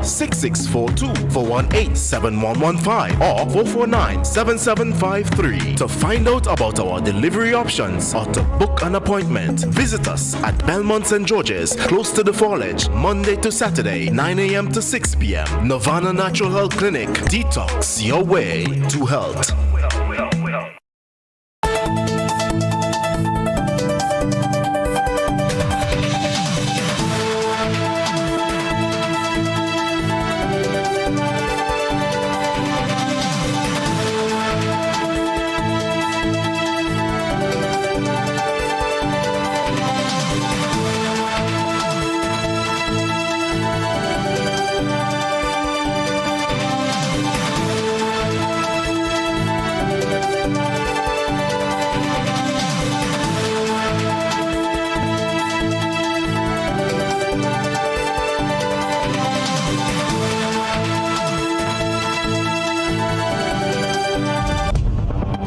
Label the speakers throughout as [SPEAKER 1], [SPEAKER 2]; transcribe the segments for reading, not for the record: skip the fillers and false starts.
[SPEAKER 1] 418-6642, 418-7115 or 449-7753. To find out about our delivery options or to book an appointment, visit us at Belmont St. George's, close to the Foliage, Monday to Saturday, 9 a.m. to 6 p.m. Nirvana Natural Health Clinic. Detox your way to health.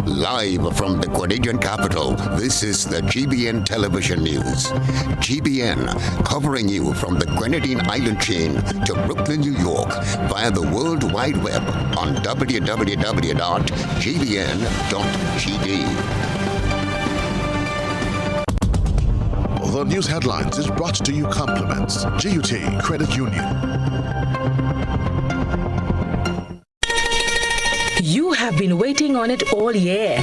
[SPEAKER 2] Live from the Grenadian capital, this is the GBN Television News. GBN, covering you from the Grenadine Island chain to Brooklyn, New York, via the World Wide Web on www.gbn.gd.
[SPEAKER 3] The news headlines is brought to you compliments GUT Credit Union.
[SPEAKER 4] You have been waiting on it all year.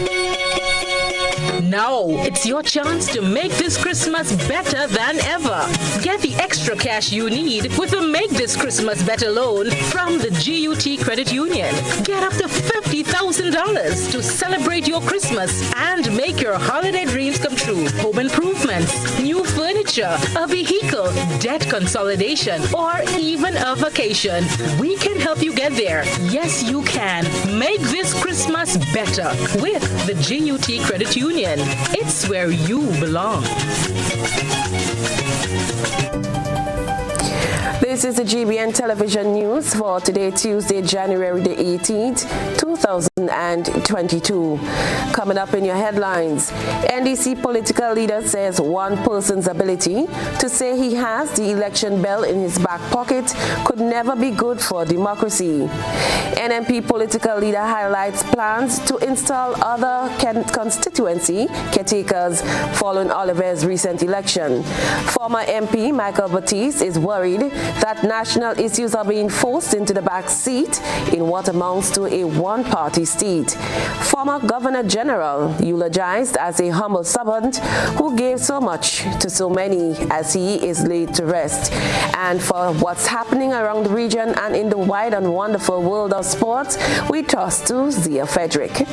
[SPEAKER 4] Now it's your chance to make this Christmas better than ever. Get the extra cash you need with the Make This Christmas Better loan from the GUT Credit Union. Get up to $50,000 to celebrate your Christmas and make your holiday dreams come true. Home improvements, new furniture, a vehicle, debt consolidation, or even a vacation. We can help you get there. Yes, you can. Make this Christmas better with the GUT Credit Union. It's where you belong.
[SPEAKER 5] This is the GBN Television News for today, Tuesday, January the 18th, 2022. Coming up in your headlines, NDC political leader says one person's ability to say he has the election bell in his back pocket could never be good for democracy. NMP political leader highlights plans to install other constituency caretakers following Oliver's recent election. Former MP Michael Batiste is worried that national issues are being forced into the back seat in what amounts to a one-party state. Former Governor General eulogized as a humble servant who gave so much to so many as he is laid to rest. And for what's happening around the region and in the wide and wonderful world of sports, we toss to Zia Frederick.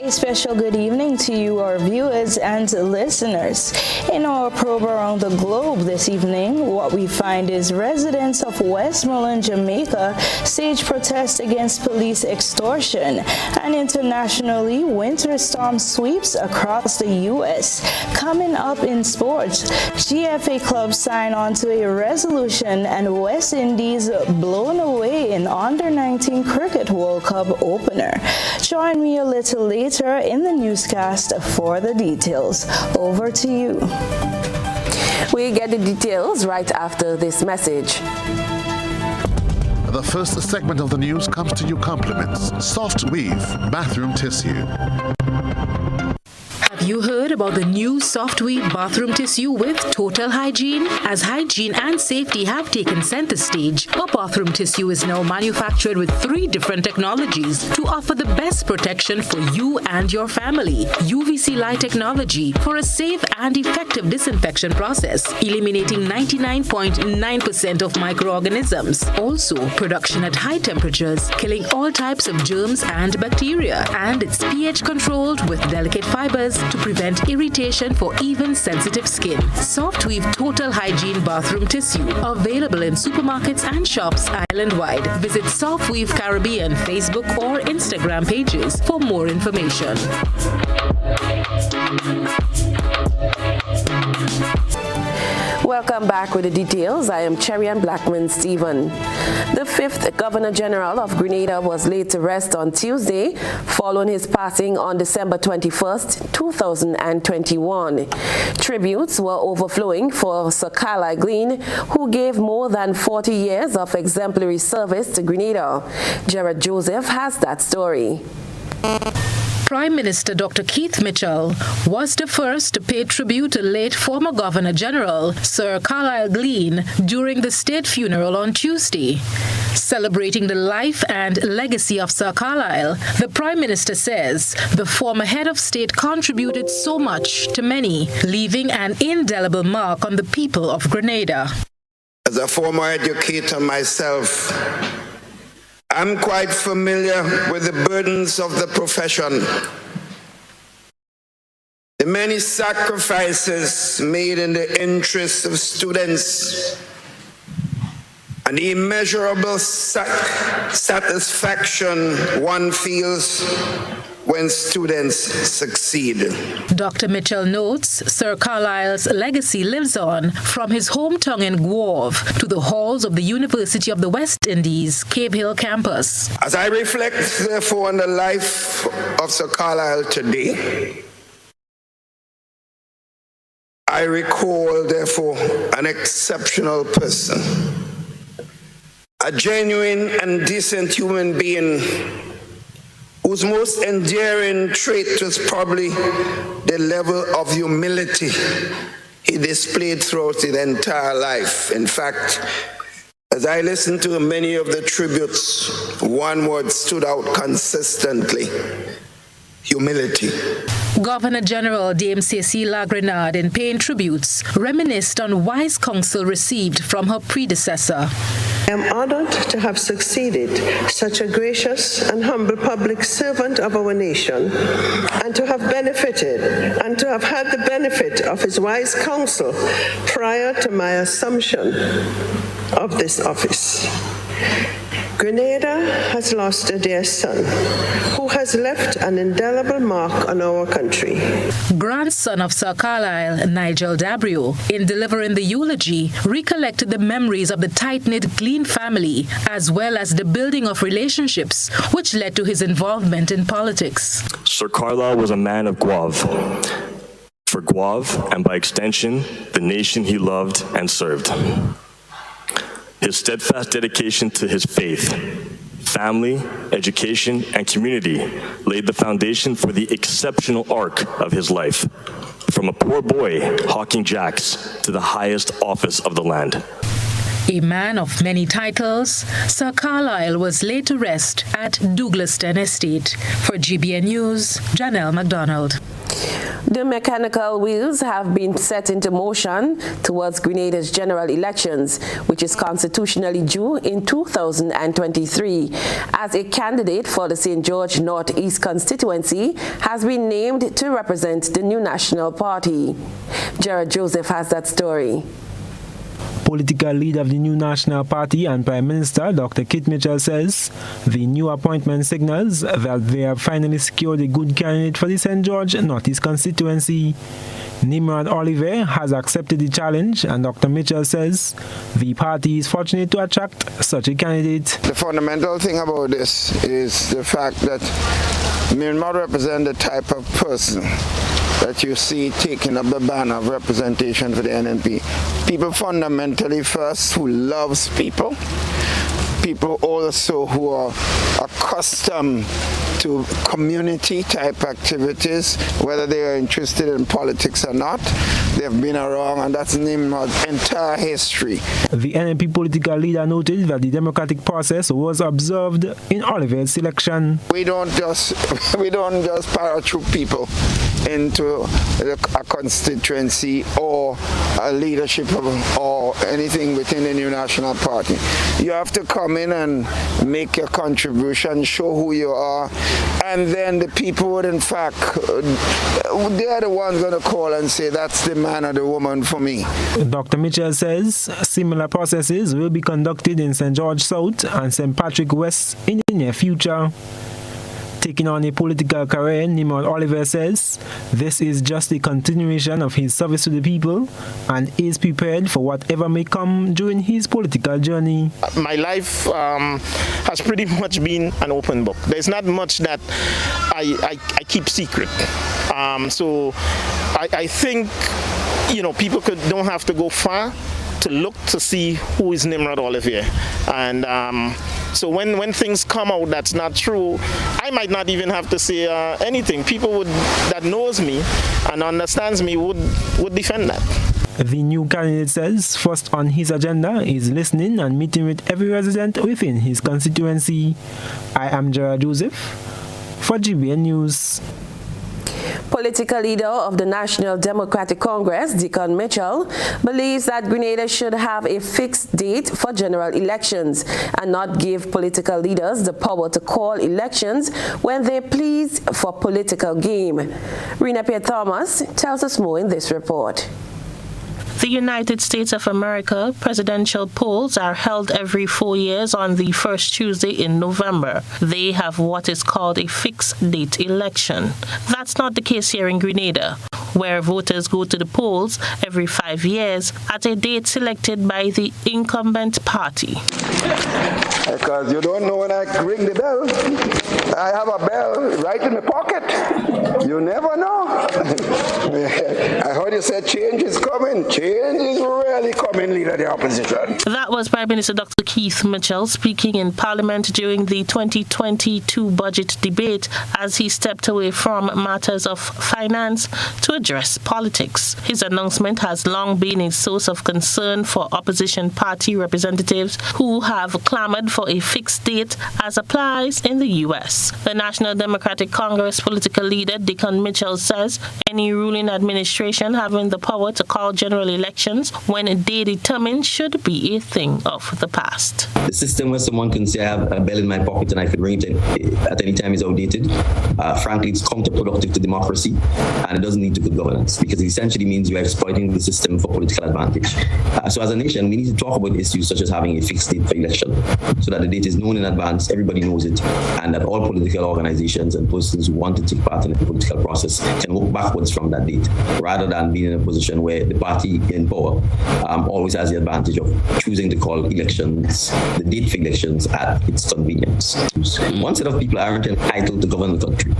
[SPEAKER 6] A special good evening to you, our viewers and listeners. In our probe around the globe this evening, what we find is residents of Westmoreland, Jamaica stage protest against police extortion, and internationally, winter storm sweeps across the U.S. Coming up in sports, GFA clubs sign on to a resolution and West Indies blown away in Under-19 Cricket World Cup opener. Join me a little later in the newscast for the details. Over to you.
[SPEAKER 5] We get the details right after this message.
[SPEAKER 3] The first segment of the news comes to you compliments Soft Weave Bathroom Tissue.
[SPEAKER 4] Have you heard about the new Soft Weave bathroom tissue with total hygiene? As hygiene and safety have taken center stage, our bathroom tissue is now manufactured with 3 different technologies to offer the best protection for you and your family. UVC light technology for a safe and effective disinfection process, eliminating 99.9% of microorganisms. Also, production at high temperatures, killing all types of germs and bacteria. And it's pH controlled with delicate fibers to prevent irritation for even sensitive skin. Soft Weave Total Hygiene Bathroom Tissue. Available in supermarkets and shops island-wide. Visit Soft Weave Caribbean Facebook or Instagram pages for more information.
[SPEAKER 5] Welcome back with the details. I am Cherrian Blackman-Stephen. The 5th Governor General of Grenada was laid to rest on Tuesday following his passing on December 21st, 2021. Tributes were overflowing for Sir Carlisle Gleen, who gave more than 40 years of exemplary service to Grenada. Gerard Joseph has that story.
[SPEAKER 4] Prime Minister Dr. Keith Mitchell was the first to pay tribute to late former Governor General Sir Carlisle Gleen during the state funeral on Tuesday. Celebrating the life and legacy of Sir Carlisle, the Prime Minister says the former head of state contributed so much to many, leaving an indelible mark on the people of Grenada.
[SPEAKER 7] As a former educator myself, I'm quite familiar with the burdens of the profession, the many sacrifices made in the interests of students, and the immeasurable satisfaction one feels when students succeed.
[SPEAKER 4] Dr. Mitchell notes Sir Carlisle's legacy lives on from his hometown in Guave to the halls of the University of the West Indies, Cave Hill campus.
[SPEAKER 7] As I reflect, therefore, on the life of Sir Carlisle today, I recall, therefore, an exceptional person, a genuine and decent human being whose most endearing trait was probably the level of humility he displayed throughout his entire life. In fact, as I listened to many of the tributes, one word stood out consistently: humility.
[SPEAKER 4] Governor General Dame Cécile Grenade, in paying tributes, reminisced on wise counsel received from her predecessor.
[SPEAKER 8] I am honored to have succeeded such a gracious and humble public servant of our nation, and to have benefited and to have had the benefit of his wise counsel prior to my assumption of this office. Grenada has lost a dear son who has left an indelible mark on our country.
[SPEAKER 4] Grandson of Sir Carlisle, Nigel Dabrio, in delivering the eulogy, recollected the memories of the tight-knit Gleen family, as well as the building of relationships, which led to his involvement in politics.
[SPEAKER 9] Sir Carlisle was a man of Guave. For Guave, and by extension, the nation he loved and served. His steadfast dedication to his faith, family, education, and community laid the foundation for the exceptional arc of his life, from a poor boy hawking jacks to the highest office of the land.
[SPEAKER 4] A man of many titles, Sir Carlisle was laid to rest at Douglaston Estate. For GBN News, Janelle MacDonald.
[SPEAKER 5] The mechanical wheels have been set into motion towards Grenada's general elections, which is constitutionally due in 2023, as a candidate for the St. George North East constituency has been named to represent the new National Party. Gerard Joseph has that story.
[SPEAKER 10] Political leader of the new National Party and Prime Minister Dr. Keith Mitchell says the new appointment signals that they have finally secured a good candidate for the St. George North East constituency. Nimrod Oliver has accepted the challenge, and Dr. Mitchell says the party is fortunate to attract such a candidate.
[SPEAKER 7] The fundamental thing about this is the fact that Nimrod represents the type of person that you see taking up the banner of representation for the NNP. People fundamentally first who loves people. People also who are accustomed to community type activities, whether they are interested in politics or not. They've been around, and that's Nimrod's entire history.
[SPEAKER 10] The NNP political leader noted that the democratic process was observed in Oliver's selection.
[SPEAKER 7] We don't just parachute people into a constituency or a leadership or anything within the new National Party. You have to come in and make your contribution, show who you are, and then the people would, in fact, they are the ones going to call and say, that's the man or the woman for me.
[SPEAKER 10] Dr. Mitchell says similar processes will be conducted in St. George South and St. Patrick West in the near future. Taking on a political career, Nimrod Oliver says this is just a continuation of his service to the people and is prepared for whatever may come during his political journey.
[SPEAKER 11] My life has pretty much been an open book. There's not much that I keep secret. So I think, people don't have to go far to look to see who is Nimrod Olivier. And so when things come out that's not true, I might not even have to say anything. People that knows me and understands me would defend that.
[SPEAKER 10] The new candidate says first on his agenda is listening and meeting with every resident within his constituency. I am Gerard Joseph for GBN News.
[SPEAKER 5] Political leader of the National Democratic Congress, Deacon Mitchell, believes that Grenada should have a fixed date for general elections and not give political leaders the power to call elections when they please for political game. Rena Pierre Thomas tells us more in this report.
[SPEAKER 12] The United States of America presidential polls are held every 4 years on the first Tuesday in November. They have what is called a fixed date election. That's not the case here in Grenada, where voters go to the polls every 5 years at a date selected by the incumbent party.
[SPEAKER 7] Because you don't know when I ring the bell. I have a bell right in my pocket. You never know. I heard you said change is coming. Change is really coming, leader of the opposition.
[SPEAKER 12] That was Prime Minister Dr. Keith Mitchell speaking in Parliament during the 2022 budget debate as he stepped away from matters of finance to address politics. His announcement has long been a source of concern for opposition party representatives who have clamored for a fixed date as applies in the U.S. The National Democratic Congress political leader Deacon Mitchell says any ruling administration having the power to call general elections when they determine should be a thing of the past.
[SPEAKER 13] The system where someone can say I have a bell in my pocket and I can ring it at any time is outdated. Frankly, it's counterproductive to democracy and it doesn't lead to good governance because it essentially means you're exploiting the system for political advantage. So as a nation, we need to talk about issues such as having a fixed date for election so that the date is known in advance, everybody knows it, and that all political organizations and persons who want to take part in the political process can work backwards from that date rather than being in a position where the party in power always has the advantage of choosing to call elections, the date for elections at its convenience. One set of people aren't entitled to govern the country.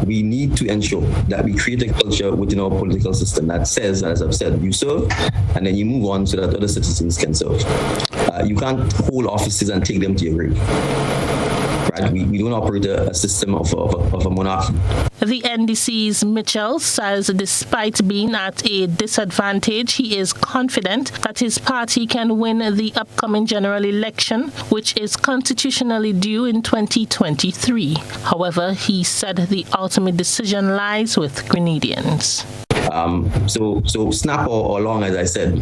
[SPEAKER 13] We need to ensure that we create a culture within our political system that says, as I've said, you serve and then you move on so that other citizens can serve. You can't hold offices and take them to your grave. Right? We don't operate a system of a monarchy.
[SPEAKER 12] The NDC's Mitchell says despite being at a disadvantage, he is confident that his party can win the upcoming general election, which is constitutionally due in 2023. However, he said the ultimate decision lies with Grenadians.
[SPEAKER 13] So snap or long, as I said,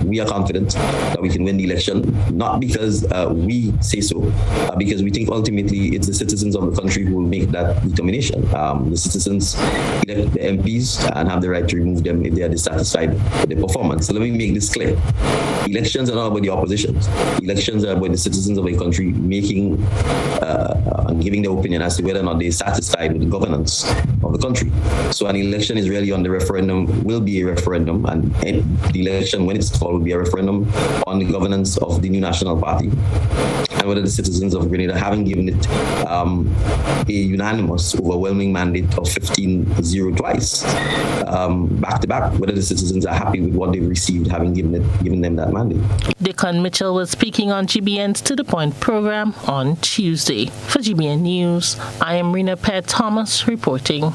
[SPEAKER 13] we are confident that we can win the election, not because we say so, because we think ultimately it's the citizens of the country who will make that determination. The citizens elect the MPs and have the right to remove them if they are dissatisfied with their performance. So let me make this clear. Elections are not about the opposition. Elections are about the citizens of a country making and giving their opinion as to whether or not they're satisfied with the governance of the country. So an election is really on the referendum, will be a referendum, and the election, when it's called, will be a referendum on the governance of the new national party and whether the citizens of Grenada, having given it a unanimous, overwhelming mandate of 15-0 twice, back to back, whether the citizens are happy with what they've received, having given them that mandate.
[SPEAKER 12] Deacon Mitchell was speaking on GBN's To The Point program on Tuesday. For GBN News, I am Rena Pierre Thomas reporting.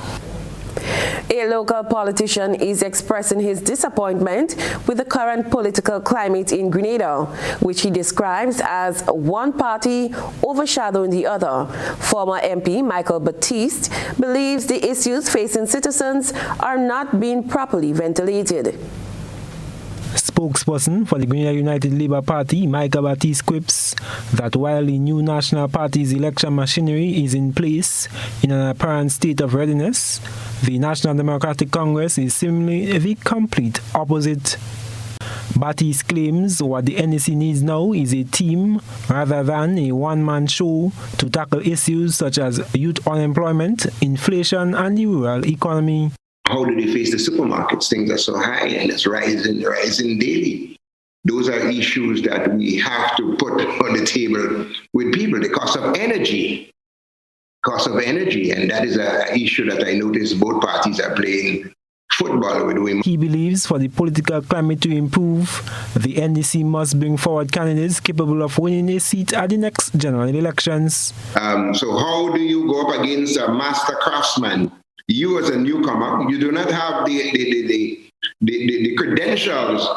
[SPEAKER 5] A local politician is expressing his disappointment with the current political climate in Grenada, which he describes as one party overshadowing the other. Former MP Michael Batiste believes the issues facing citizens are not being properly ventilated.
[SPEAKER 10] Spokesperson for the Grenada United Labour Party, Michael Batiste, quips that while the new National Party's election machinery is in place in an apparent state of readiness, the National Democratic Congress is seemingly the complete opposite. Battis claims what the NEC needs now is a team rather than a one-man show to tackle issues such as youth unemployment, inflation, and the rural economy.
[SPEAKER 14] How do they face the supermarkets? Things are so high and it's rising daily. Those are issues that we have to put on the table with people. The cost of energy, and that is an issue that I notice both parties are playing football with women.
[SPEAKER 10] He believes for the political climate to improve, the NDC must bring forward candidates capable of winning a seat at the next general elections.
[SPEAKER 14] So how do you go up against a master craftsman? You as a newcomer, you do not have the credentials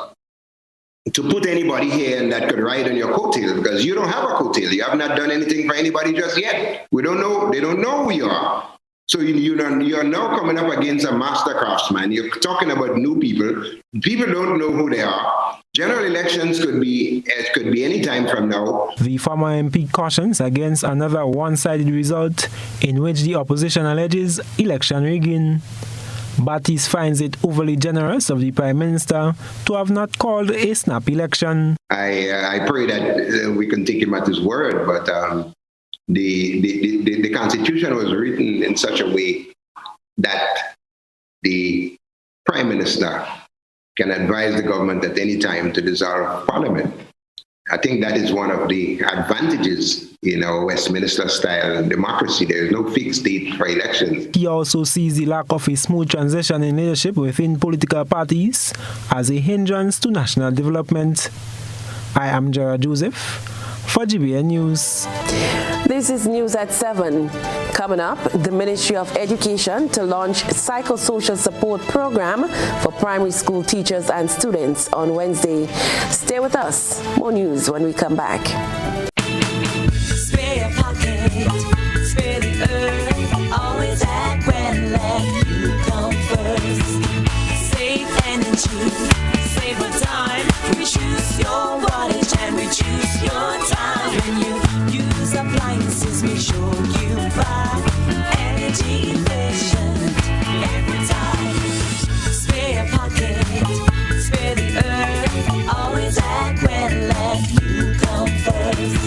[SPEAKER 14] to put anybody here and that could ride on your coattail, because you don't have a coattail. You have not done anything for anybody just yet. We don't know. They don't know who you are. So you're now coming up against a master craftsman. You're talking about new people. People don't know who they are. General elections could be any time from now.
[SPEAKER 10] The former MP cautions against another one-sided result in which the opposition alleges election rigging. Battis finds it overly generous of the Prime Minister to have not called a snap election.
[SPEAKER 14] I pray that we can take him at his word, but the Constitution was written in such a way that the Prime Minister can advise the government at any time to dissolve Parliament. I think that is one of the advantages in our Westminster-style democracy. There is no fixed date for elections.
[SPEAKER 10] He also sees the lack of a smooth transition in leadership within political parties as a hindrance to national development. I am Gerard Joseph for GBN News.
[SPEAKER 5] This is News at 7. Coming up, the Ministry of Education to launch psychosocial support program for primary school teachers and students on Wednesday. Stay with us. More news when we come back.
[SPEAKER 15] Spare your pocket, spare the earth, always act when let you come first. Save energy, save the time, we choose your wattage and we choose your time. When you use appliances, make sure you buy energy efficient every time. Spare your pocket, spare the earth, always act when let you come first.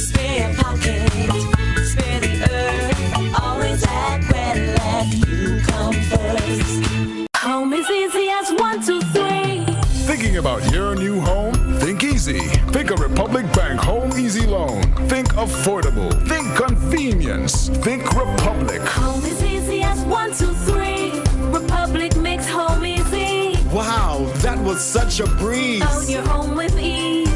[SPEAKER 15] Spare your pocket, spare the earth, always act when let you come first. Home is easy as 1, 2, 3.
[SPEAKER 16] Thinking about your new home? Think easy. Think a Republic Bank Home Easy Loan. Think affordable. Think convenience. Think Republic.
[SPEAKER 15] Home is easy as 1, 2, 3. Republic makes home easy.
[SPEAKER 16] Wow, that was such a breeze.
[SPEAKER 15] Own your home with ease.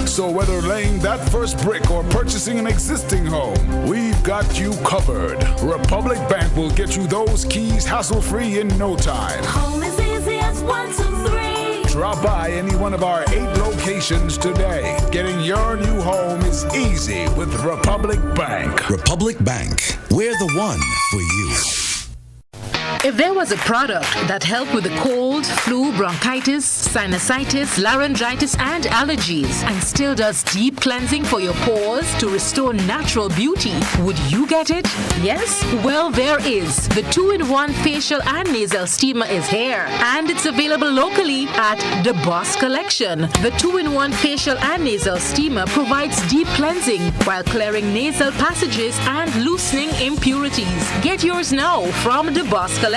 [SPEAKER 16] So whether laying that first brick or purchasing an existing home, we've got you covered. Republic Bank will get you those keys hassle-free in no time.
[SPEAKER 15] Home is easy as 1, 2, 3.
[SPEAKER 16] Drop by any one of our 8 locations today. Getting your new home is easy with Republic Bank.
[SPEAKER 17] Republic Bank, we're the one for you.
[SPEAKER 4] If there was a product that helped with the cold, flu, bronchitis, sinusitis, laryngitis, and allergies, and still does deep cleansing for your pores to restore natural beauty, would you get it? Yes? Well, there is. The 2-in-1 facial and nasal steamer is here, and it's available locally at the Boss Collection. The 2-in-1 facial and nasal steamer provides deep cleansing while clearing nasal passages and loosening impurities. Get yours now from the Boss Collection.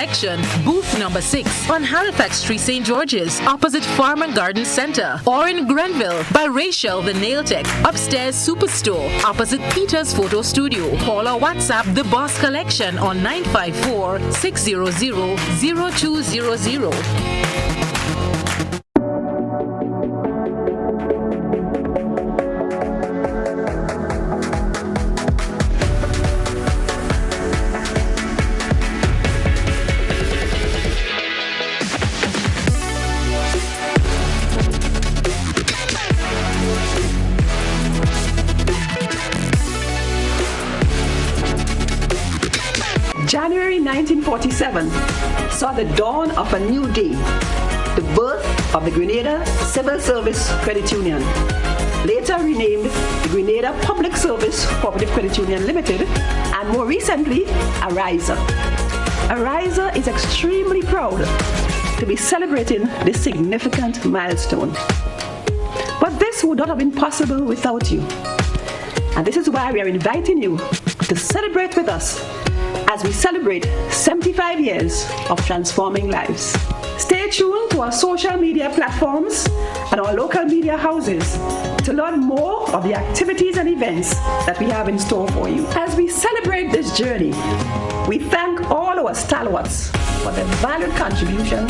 [SPEAKER 4] Booth number 6 on Halifax Street, St. George's, opposite Farm and Garden Center, or in Grenville by Rachel the Nail Tech, upstairs Superstore, opposite Peter's Photo Studio. Call or WhatsApp the Boss Collection on 954-600-0200.
[SPEAKER 18] January 1947 saw the dawn of a new day, the birth of the Grenada Civil Service Credit Union, later renamed the Grenada Public Service Cooperative Credit Union Limited, and more recently, Ariza. Ariza is extremely proud to be celebrating this significant milestone. this would not have been possible without you. And this is why we are inviting you to celebrate with us as we celebrate 75 years of transforming lives. Stay tuned to our social media platforms and our local media houses to learn more of the activities and events that we have in store for you. As we celebrate this journey, we thank all our stalwarts for their valued contributions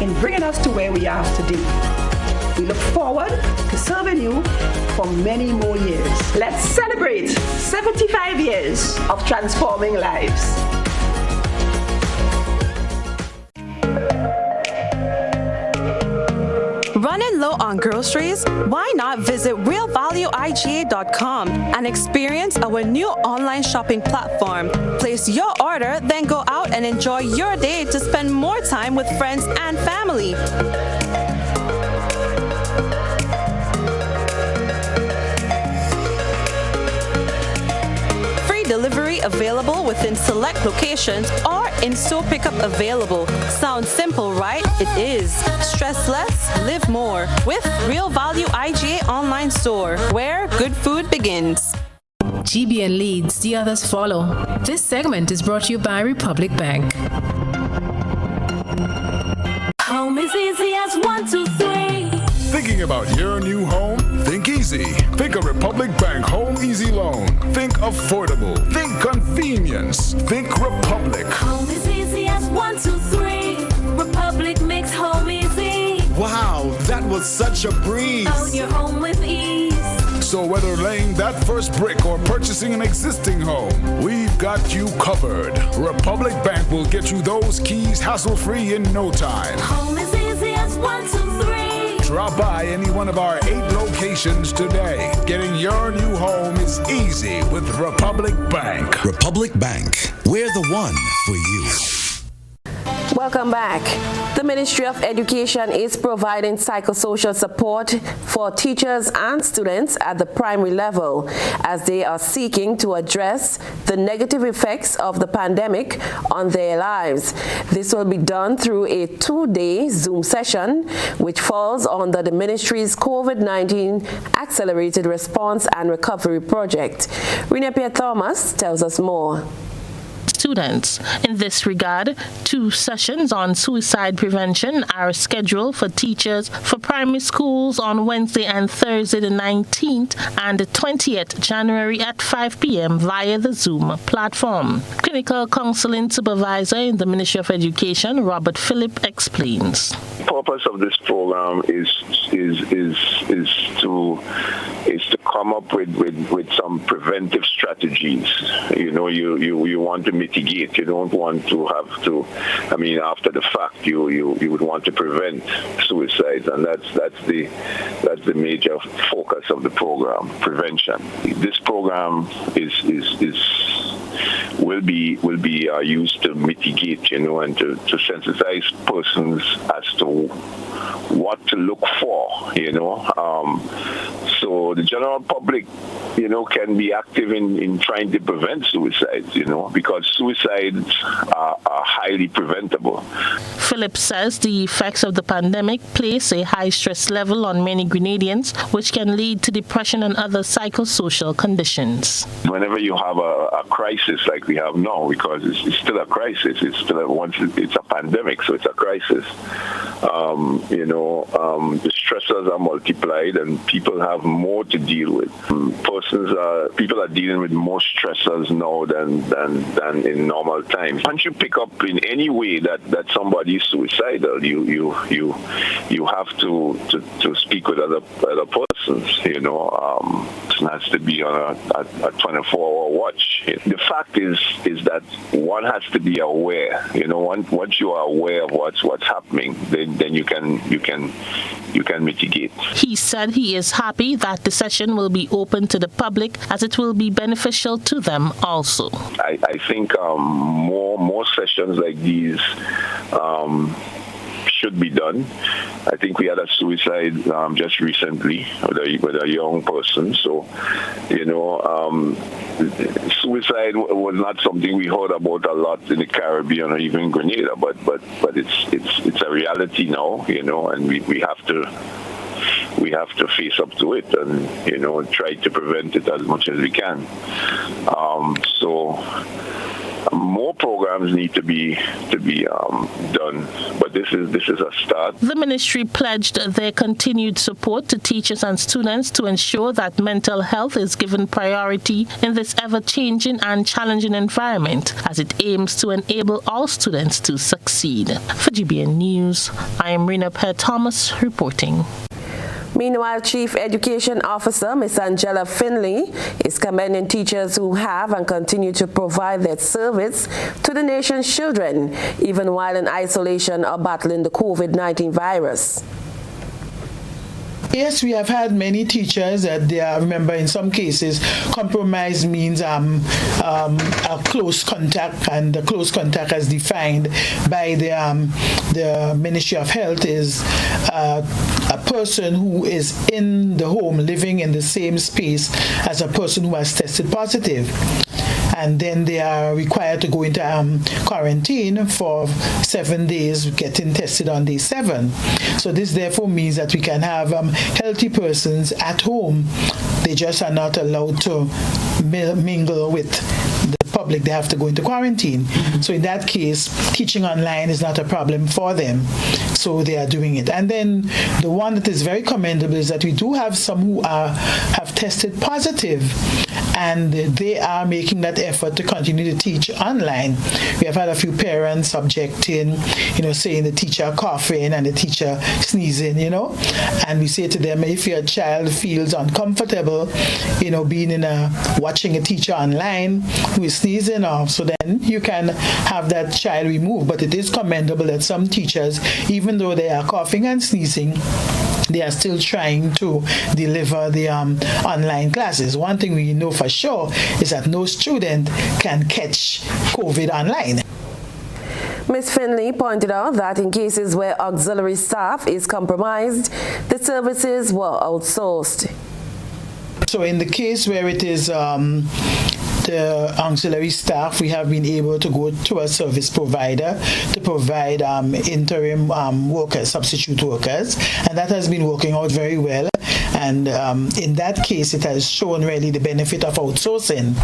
[SPEAKER 18] in bringing us to where we are today. We look forward to serving you for many more years. Let's celebrate 75 years of transforming lives.
[SPEAKER 19] Running low on groceries? Why not visit realvalueiga.com and experience our new online shopping platform? Place your order, then go out and enjoy your day to spend more time with friends and family. Delivery available within select locations or in-store pickup available. Sounds simple, right? It is. Stress less, live more with Real Value IGA online store, where good food begins.
[SPEAKER 4] GBN leads, the others follow. This segment is brought to you by Republic Bank.
[SPEAKER 15] Home is easy as 1, 2, 3.
[SPEAKER 16] Thinking about your new home? Think easy. Think a Republic Bank Home Easy Loan. Think affordable. Think convenience. Think Republic.
[SPEAKER 15] Home is easy as 1, 2, 3. Republic makes home easy.
[SPEAKER 20] Wow, that was such a breeze.
[SPEAKER 15] Own your home with ease.
[SPEAKER 16] So whether laying that first brick or purchasing an existing home, we've got you covered. Republic Bank will get you those keys hassle-free in no time.
[SPEAKER 15] Home is easy as 1, 2, 3.
[SPEAKER 16] Drop by any one of our 8 locations today. Getting your new home is easy with Republic Bank.
[SPEAKER 17] Republic Bank, we're the one for you.
[SPEAKER 5] Welcome back. The Ministry of Education is providing psychosocial support for teachers and students at the primary level as they are seeking to address the negative effects of the pandemic on their lives. This will be done through a 2-day Zoom session, which falls under the Ministry's COVID-19 Accelerated Response and Recovery Project. Rene Pierre Thomas tells us more.
[SPEAKER 12] Students. In this regard, 2 sessions on suicide prevention are scheduled for teachers for primary schools on Wednesday and Thursday the 19th and the 20th January at 5 p.m. via the Zoom platform. Clinical Counseling Supervisor in the Ministry of Education, Robert Phillip, explains.
[SPEAKER 21] The purpose of this program is to come up with some preventive strategies. You know, you want to mitigate. You don't want to have to. I mean, after the fact, you would want to prevent suicides, and that's the major focus of the program: prevention. This program will be used to mitigate, you know, and to sensitize persons as to what to look for, you know. So the general public, you know, can be active in trying to prevent suicides, you know, because suicides are highly preventable.
[SPEAKER 12] Phillips says the effects of the pandemic place a high stress level on many Grenadians, which can lead to depression and other psychosocial conditions.
[SPEAKER 21] Whenever you have a crisis like we have now, because it's still a crisis, it's a pandemic, so it's a crisis. The stressors are multiplied and people have more to deal with. People are dealing with more stressors now than in normal times. Once you pick up in any way that somebody is suicidal, you have to speak with other persons. It has to be on a 24-hour watch. The fact is that one has to be aware. Once you are aware of what's happening, then you can mitigate.
[SPEAKER 12] He said he is happy that the session will be open to the public as it will be beneficial to them also.
[SPEAKER 21] I think more sessions like these should be done. I think we had a suicide just recently with a young person. So, suicide was not something we heard about a lot in the Caribbean or even Grenada, but it's a reality now, and we have to we have to face up to it and, try to prevent it as much as we can. So more programs need to be done, but this is a start.
[SPEAKER 12] The ministry pledged their continued support to teachers and students to ensure that mental health is given priority in this ever-changing and challenging environment as it aims to enable all students to succeed. For GBN News, I am Rena Pear-Thomas reporting.
[SPEAKER 5] Meanwhile, Chief Education Officer Ms. Angela Finley is commending teachers who have and continue to provide that service to the nation's children, even while in isolation or battling the COVID-19 virus.
[SPEAKER 1] Yes, we have had many teachers that they are, remember, in some cases, compromise means a close contact, and the close contact as defined by the Ministry of Health is a person who is in the home, living in the same space as a person who has tested positive. And then they are required to go into quarantine for 7 days, getting tested on day 7. So this therefore means that we can have healthy persons at home. They just are not allowed to mingle with the public. They have to go into quarantine. So in that case, teaching online is not a problem for them. So they are doing it. And then the one that is very commendable is that we do have some who have tested positive, and they are making that effort to continue to teach online. We have had a few parents objecting, saying the teacher coughing and the teacher sneezing, and we say to them, if your child feels uncomfortable, being watching a teacher online who is sneezing off, so then you can have that child removed. But it is commendable that some teachers, even though they are coughing and sneezing, they are still trying to deliver the online classes. One thing we know for sure is that no student can catch COVID online.
[SPEAKER 5] Ms. Finley pointed out that in cases where auxiliary staff is compromised, the services were outsourced.
[SPEAKER 1] So in the case where it is the auxiliary staff, we have been able to go to a service provider to provide interim workers, substitute workers, and that has been working out very well. And in that case, it has shown really the benefit of outsourcing,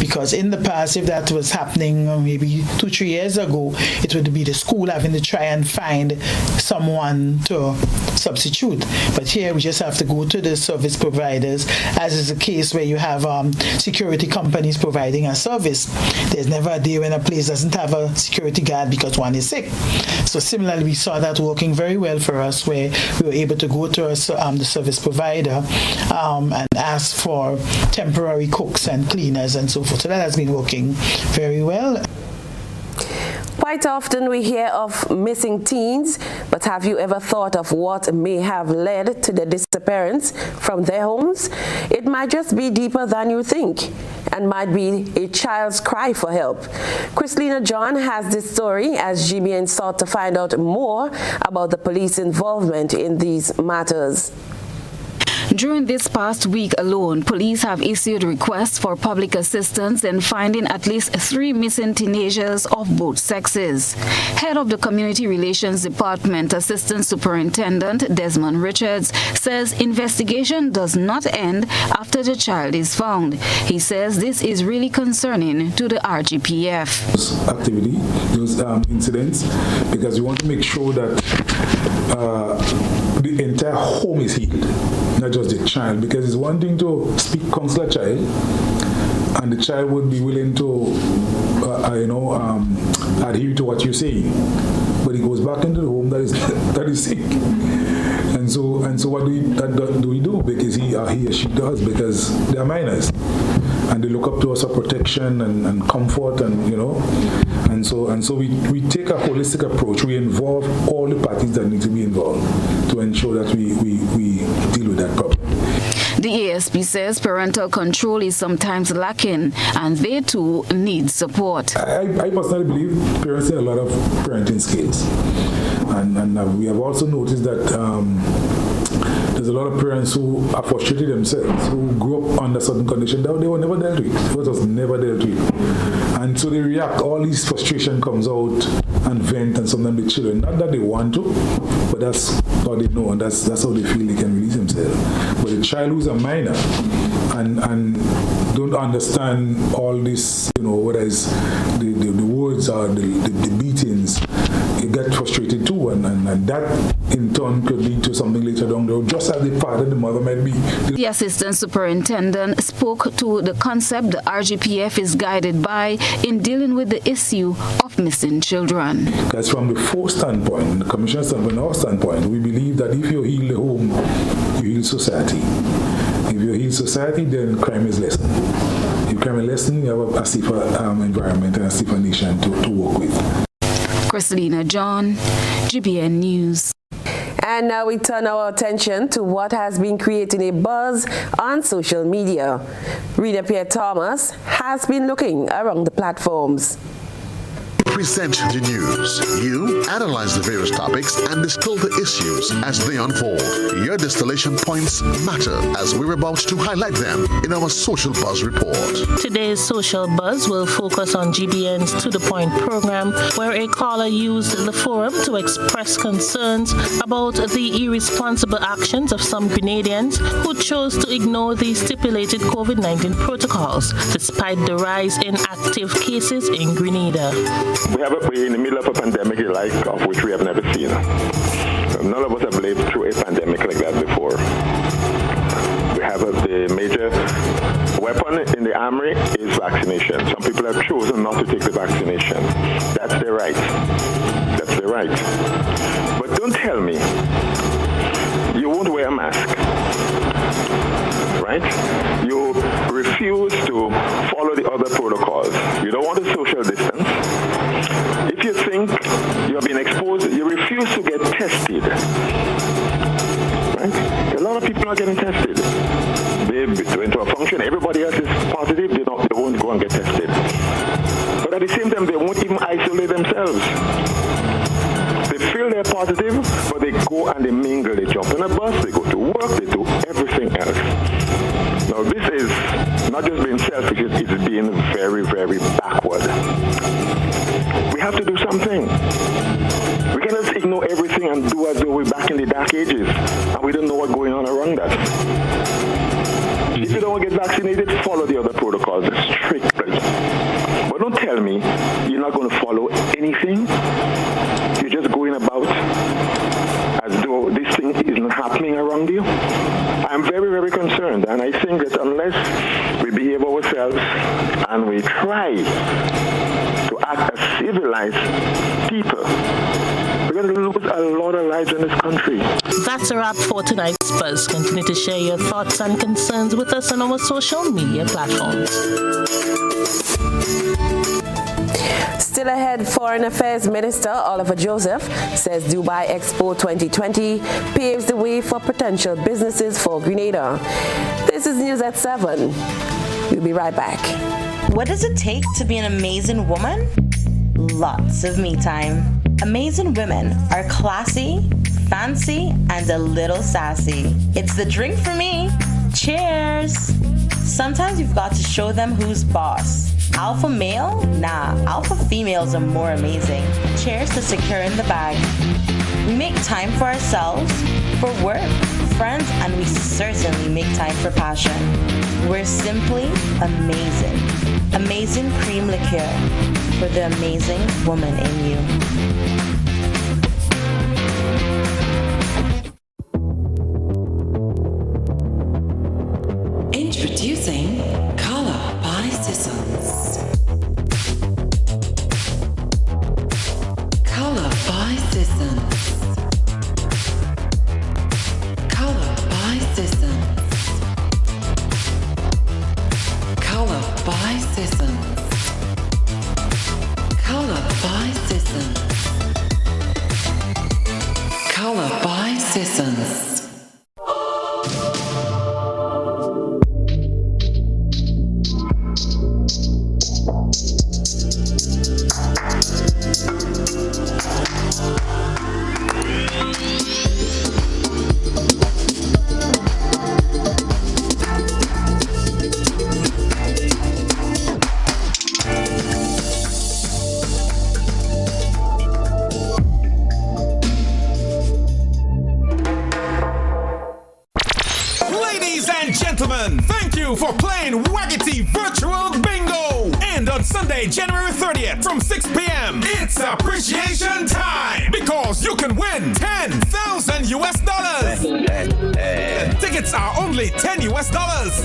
[SPEAKER 1] because in the past, if that was happening maybe 2-3 years ago, it would be the school having to try and find someone to substitute. But here we just have to go to the service providers, as is the case where you have security companies providing a service. There's never a day when a place doesn't have a security guard because one is sick. So similarly, we saw that working very well for us, where we were able to go to the service provider and ask for temporary cooks and cleaners and so forth. So that has been working very well.
[SPEAKER 5] Quite often we hear of missing teens, but have you ever thought of what may have led to the disappearance from their homes? It might just be deeper than you think and might be a child's cry for help. Christina John has this story as GBN sought to find out more about the police involvement in these matters.
[SPEAKER 22] During this past week alone, police have issued requests for public assistance in finding at least 3 missing teenagers of both sexes. Head of the Community Relations Department, Assistant Superintendent Desmond Richards, says investigation does not end after the child is found. He says this is really concerning to the RGPF.
[SPEAKER 23] Activity, those incidents, because we want to make sure that the entire home is healed, not just the child, because it's one thing to speak counsel a child and the child would be willing to adhere to what you're saying, but it goes back into the home that is sick. And so what do we do? Because he or she does, because they are minors and they look up to us for protection and comfort, and so we take a holistic approach. We involve all the parties that need to be involved to ensure that we deal with that problem.
[SPEAKER 22] The ASP says parental control is sometimes lacking and they too need support.
[SPEAKER 23] I personally believe parents need a lot of parenting skills, and we have also noticed that there's a lot of parents who are frustrated themselves, who grew up under certain conditions that they were never dealt with. It was never dealt with. And so they react. All this frustration comes out and vent, and sometimes the children, not that they want to, but that's how they know, and that's how they feel they can release themselves. But a child who's a minor and don't understand all this, whether it's the words or the beatings, you get frustrated too, and that in turn could lead to something later down the road, just as the father, the mother might be.
[SPEAKER 22] The assistant superintendent spoke to the concept the RGPF is guided by in dealing with the issue of missing children.
[SPEAKER 23] Because from the fourth standpoint, the commissioner's standpoint, our standpoint, we believe that if you heal the home, you heal society. If you heal society, then crime is lessened. If crime is lessened, you have a safer environment and a safer nation to work with.
[SPEAKER 22] Christelina John, GBN News.
[SPEAKER 5] And now we turn our attention to what has been creating a buzz on social media. Rena Pierre Thomas has been looking around the platforms.
[SPEAKER 2] Present the news. You analyze the various topics and distill the issues as they unfold. Your distillation points matter as we're about to highlight them in our Social Buzz report.
[SPEAKER 12] Today's Social Buzz will focus on GBN's To The Point program, where a caller used the forum to express concerns about the irresponsible actions of some Grenadians who chose to ignore the stipulated COVID-19 protocols, despite the rise in active cases in Grenada.
[SPEAKER 21] We're in the middle of a pandemic of which we have never seen. None of us have lived through a pandemic like that before. We have the major weapon in the armory is vaccination. Some people have chosen not to take the vaccination. That's their right. That's their right. But don't tell me you won't wear a mask, right? You refuse to follow the other protocols. You don't want to social distance. If you think you have been exposed, you refuse to get tested. Right? A lot of people are getting tested. They went to a function, everybody else is positive, they won't go and get tested. But at the same time, they won't even isolate themselves. They feel they're positive, but they go and they mingle. They jump on a bus, they go to work, they do everything else. Now, this is not just being selfish, it's being very, very backward. We have to do something. We cannot just ignore everything and do as though we're back in the dark ages and we don't know what's going on around us. If you don't want to get vaccinated, follow the other protocols strictly. But don't tell me you're not going to follow anything. You're just going about as though this thing isn't happening around you. I'm very, very concerned, and I think that unless we behave ourselves and we try to act as civilized people, we're going to lose a lot of lives in this country.
[SPEAKER 12] That's a wrap for tonight's Buzz. Continue to share your thoughts and concerns with us on our social media platforms.
[SPEAKER 5] Still ahead, Foreign Affairs Minister Oliver Joseph says Dubai Expo 2020 paves the way for potential businesses for Grenada. This is News at 7. We'll be right back.
[SPEAKER 3] What does it take to be an amazing woman? Lots of me time. Amazing women are classy, fancy, and a little sassy. It's the drink for me. Cheers! Sometimes you've got to show them who's boss. Alpha male? Nah, alpha females are more amazing. Cheers to securing the bag. We make time for ourselves, for work, friends, and we certainly make time for passion. We're simply amazing. Amazing cream liqueur for the amazing woman in you.
[SPEAKER 6] Introducing Color by Sissons. Color by Sissons. Color by Sissons. Color by Sissons. Color by Sissons. Color by Sissons.
[SPEAKER 8] you for playing Waggity Virtual Bingo. And on Sunday, January 30th from 6 p.m. It's appreciation time because you can win $10,000 US. Tickets are only $10 US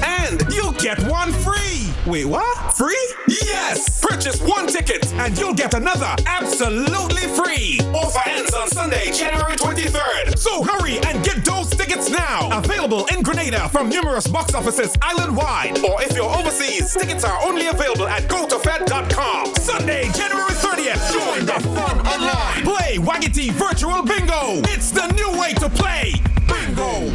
[SPEAKER 8] and you'll get one free. Wait, what? Free? Yes! Purchase one ticket and you'll get another absolutely free. Offer ends on Sunday, January 23rd. So hurry and get those tickets now. Available in Grenada from numerous box offices island-wide. Or if you're overseas, tickets are only available at gotofed.com. Sunday, January 30th. Join the fun online. Play Waggity Virtual Bingo. It's the new way to play Bingo.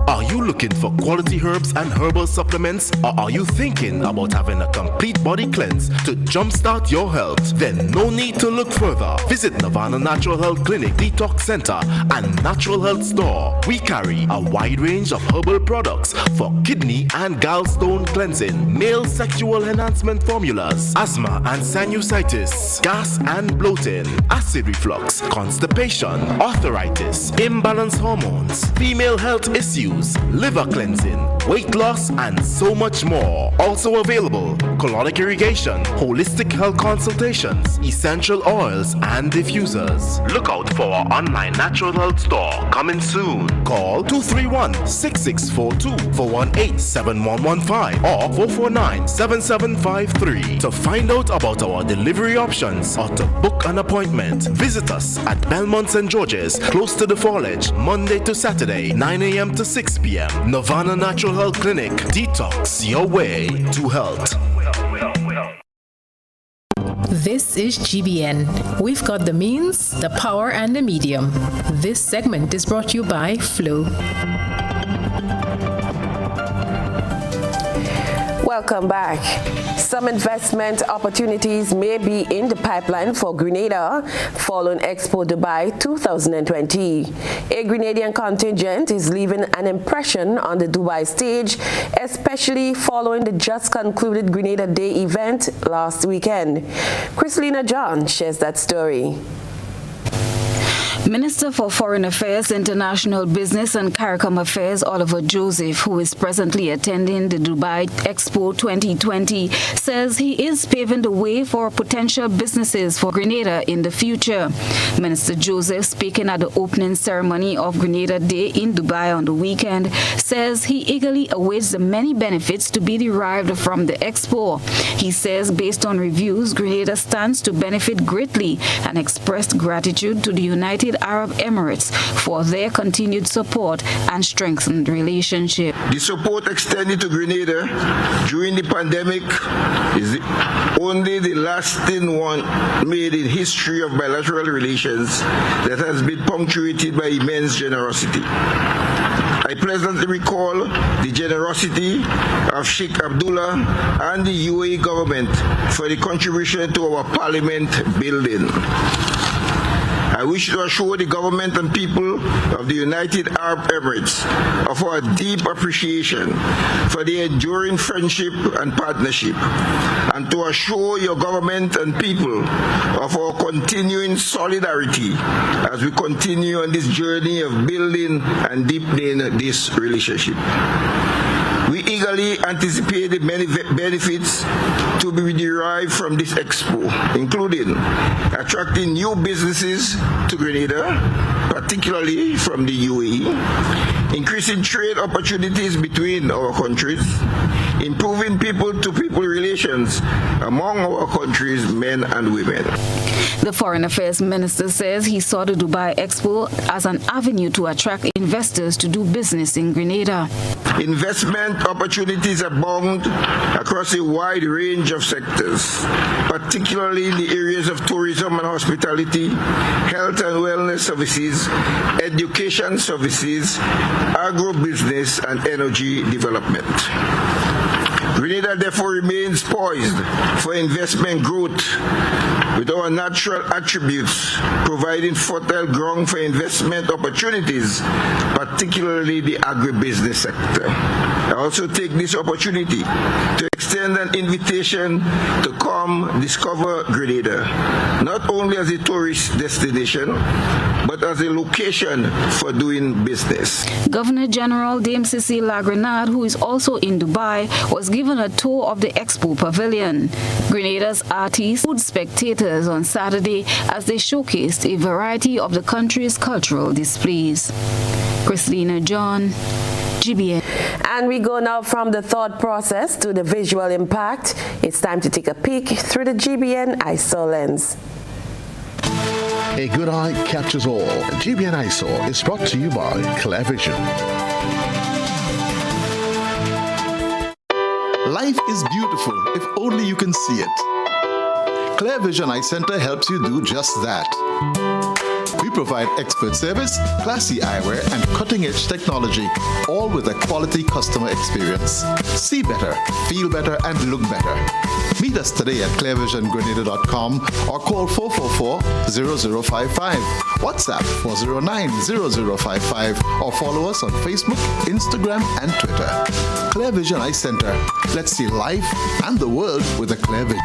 [SPEAKER 9] Are you looking for quality herbs and herbal supplements? Or are you thinking about having a complete body cleanse to jumpstart your health? Then no need to look further. Visit Nirvana Natural Health Clinic, Detox Center, and Natural Health Store. We carry a wide range of herbal products for kidney and gallstone cleansing, male sexual enhancement formulas, asthma and sinusitis, gas and bloating, acid reflux, constipation, arthritis, imbalanced hormones, female health issues, liver cleansing, weight loss, and so much more. Also available, colonic irrigation, holistic health consultations, essential oils, and diffusers. Look out for our online natural health store coming soon. Call 231-6642 418-7115 or 449-7753 to find out about our delivery options or to book an appointment. Visit us at Belmont St. George's, close to the Foliage, Monday to Saturday, 9 a.m. to 6 p.m. Nirvana Natural Health Clinic. Detox your way to health.
[SPEAKER 4] This is GBN. We've got the means, the power, and the medium. This segment is brought to you by Flow.
[SPEAKER 5] Welcome back. Some investment opportunities may be in the pipeline for Grenada following Expo Dubai 2020. A Grenadian contingent is leaving an impression on the Dubai stage, especially following the just concluded Grenada Day event last weekend. Chrislina John shares that story.
[SPEAKER 22] Minister for Foreign Affairs, International Business and CARICOM Affairs, Oliver Joseph, who is presently attending the Dubai Expo 2020, says he is paving the way for potential businesses for Grenada in the future. Minister Joseph, speaking at the opening ceremony of Grenada Day in Dubai on the weekend, says he eagerly awaits the many benefits to be derived from the expo. He says, based on reviews, Grenada stands to benefit greatly and expressed gratitude to the United Arab Emirates for their continued support and strengthened relationship.
[SPEAKER 7] The support extended to Grenada during the pandemic is only the lasting one made in history of bilateral relations that has been punctuated by immense generosity. I pleasantly recall the generosity of Sheikh Abdullah and the UAE government for the contribution to our parliament building. I wish to assure the government and people of the United Arab Emirates of our deep appreciation for the enduring friendship and partnership, and to assure your government and people of our continuing solidarity as we continue on this journey of building and deepening this relationship. We eagerly anticipate the many benefits to be derived from this expo, including attracting new businesses to Grenada, particularly from the UAE, increasing trade opportunities between our countries, improving people-to-people relations among our country's men and women.
[SPEAKER 22] The Foreign Affairs Minister says he saw the Dubai Expo as an avenue to attract investors to do business in Grenada.
[SPEAKER 7] Investment opportunities abound across a wide range of sectors, particularly in the areas of tourism and hospitality, health and wellness services, education services, agribusiness, and energy development. Grenada therefore remains poised for investment growth, with our natural attributes providing fertile ground for investment opportunities, particularly the agribusiness sector. I also take this opportunity to extend an invitation to come discover Grenada, not only as a tourist destination, but as a location for doing business.
[SPEAKER 22] Governor General Dame Cecile Lagrenade, who is also in Dubai, was given a tour of the Expo Pavilion. Grenada's artists food spectators on Saturday as they showcased a variety of the country's cultural displays. Christina John, GBN.
[SPEAKER 5] And we go now from the thought process to the visual impact. It's time to take a peek through the GBN ISO lens.
[SPEAKER 2] A good eye captures all. GBN ISO is brought to you by Clear Vision.
[SPEAKER 11] Life is beautiful if only you can see it. Clear Vision Eye Center helps you do just that. We provide expert service, classy eyewear, and cutting-edge technology, all with a quality customer experience. See better, feel better, and look better. Meet us today at clearvisiongrenada.com or call 444-0055, WhatsApp 409-0055, or follow us on Facebook, Instagram, and Twitter. Clear Vision Eye Center. Let's see life and the world with a clear vision.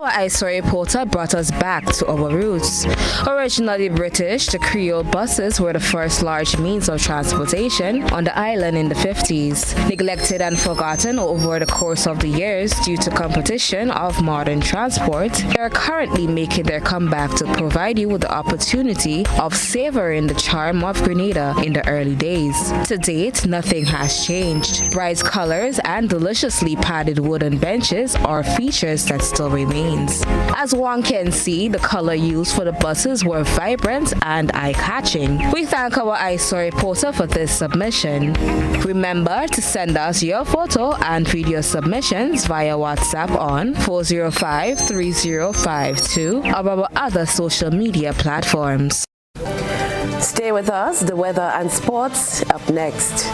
[SPEAKER 22] Our ISO reporter brought us back to our roots. Originally British, the Creole buses were the first large means of transportation on the island in the 50s. Neglected and forgotten over the course of the years due to competition of modern transport, they are currently making their comeback to provide you with the opportunity of savoring the charm of Grenada in the early days. To date, nothing has changed. Bright colors and deliciously padded wooden benches are features that still remain. As one can see, the color used for the buses were vibrant and eye-catching. We thank our ISO reporter for this submission. Remember to send us your photo and video submissions via WhatsApp on 405-3052 or our other social media platforms.
[SPEAKER 5] Stay with us. The weather and sports up next.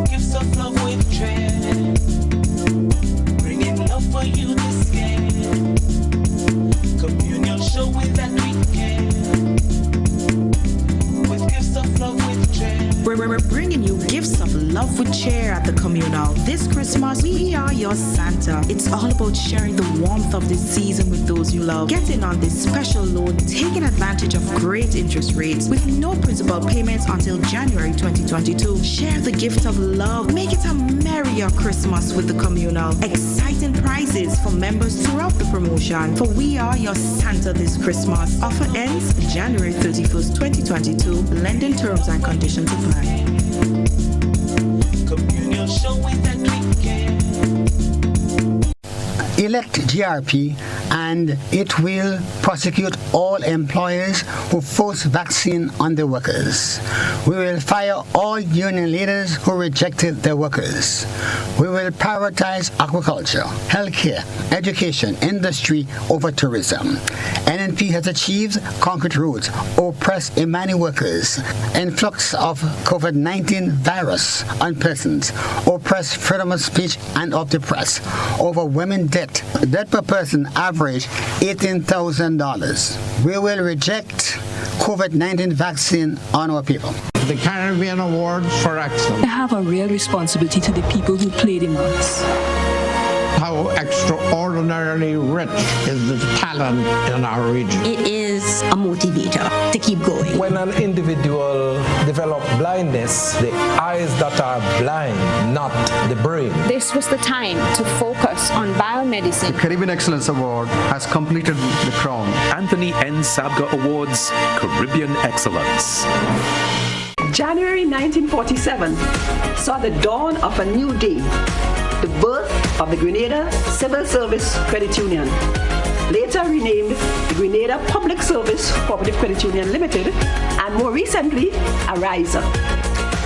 [SPEAKER 15] Give some love with dread. Bringing love for you this game. Communion show with that weekend. With gifts of love with dread.
[SPEAKER 13] We're bringing you gifts of love with cheer at the communal. This Christmas, we are your Santa. It's all about sharing the warmth of this season with those you love. Get in on this special loan, taking advantage of great interest rates with no principal payments until January 2022. Share the gift of love. Make it a merrier Christmas with the communal. Exciting prizes for members throughout the promotion. For we are your Santa this Christmas. Offer ends January 31st, 2022. Lending terms and conditions apply.
[SPEAKER 15] Communion show with that weekend.
[SPEAKER 14] Elect GRP and it will prosecute all employers who force vaccine on their workers. We will fire all union leaders who rejected their workers. We will prioritize agriculture, healthcare, education, industry over tourism. NNP has achieved concrete roads, oppressed Imani workers, influx of COVID-19 virus unpleasant, oppressed freedom of speech and of the press, over women debt per person average $18,000. We will reject COVID-19 vaccine on our people.
[SPEAKER 24] The Caribbean Award for Excellence.
[SPEAKER 25] I have a real responsibility to the people who play the mass.
[SPEAKER 24] How extraordinarily rich is the talent in our region.
[SPEAKER 25] It is a motivator to keep going.
[SPEAKER 26] When an individual develops blindness, the eyes that are blind, not the brain.
[SPEAKER 27] This was the time to focus on biomedicine.
[SPEAKER 28] The Caribbean Excellence Award has completed the crown.
[SPEAKER 29] Anthony N. Sabga Awards, Caribbean Excellence.
[SPEAKER 18] January 1947 saw the dawn of a new day. The birth of the Grenada Civil Service Credit Union, later renamed the Grenada Public Service Cooperative Credit Union Limited, and more recently, Ariza.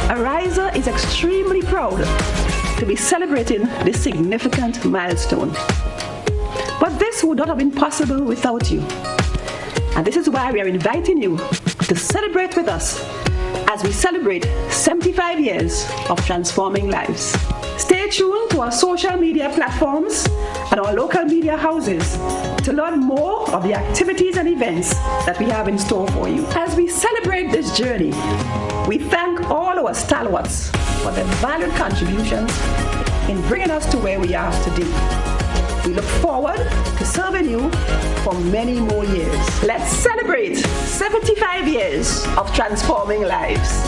[SPEAKER 18] Ariza is extremely proud to be celebrating this significant milestone. But this would not have been possible without you. And this is why we are inviting you to celebrate with us as we celebrate 75 years of transforming lives. Stay tuned to our social media platforms and our local media houses to learn more of the activities and events that we have in store for you. As we celebrate this journey, we thank all our stalwarts for their valued contributions in bringing us to where we are today. We look forward to serving you for many more years. Let's celebrate 75 years of transforming lives.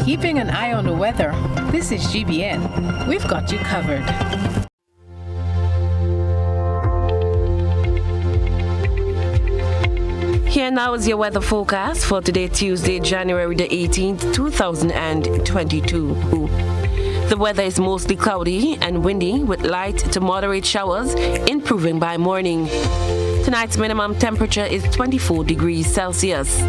[SPEAKER 4] Keeping an eye on the weather. This is GBN. We've got you covered.
[SPEAKER 5] Here now is your weather forecast for today, Tuesday, January the 18th, 2022. The weather is mostly cloudy and windy with light to moderate showers, improving by morning. Tonight's minimum temperature is 24 degrees Celsius.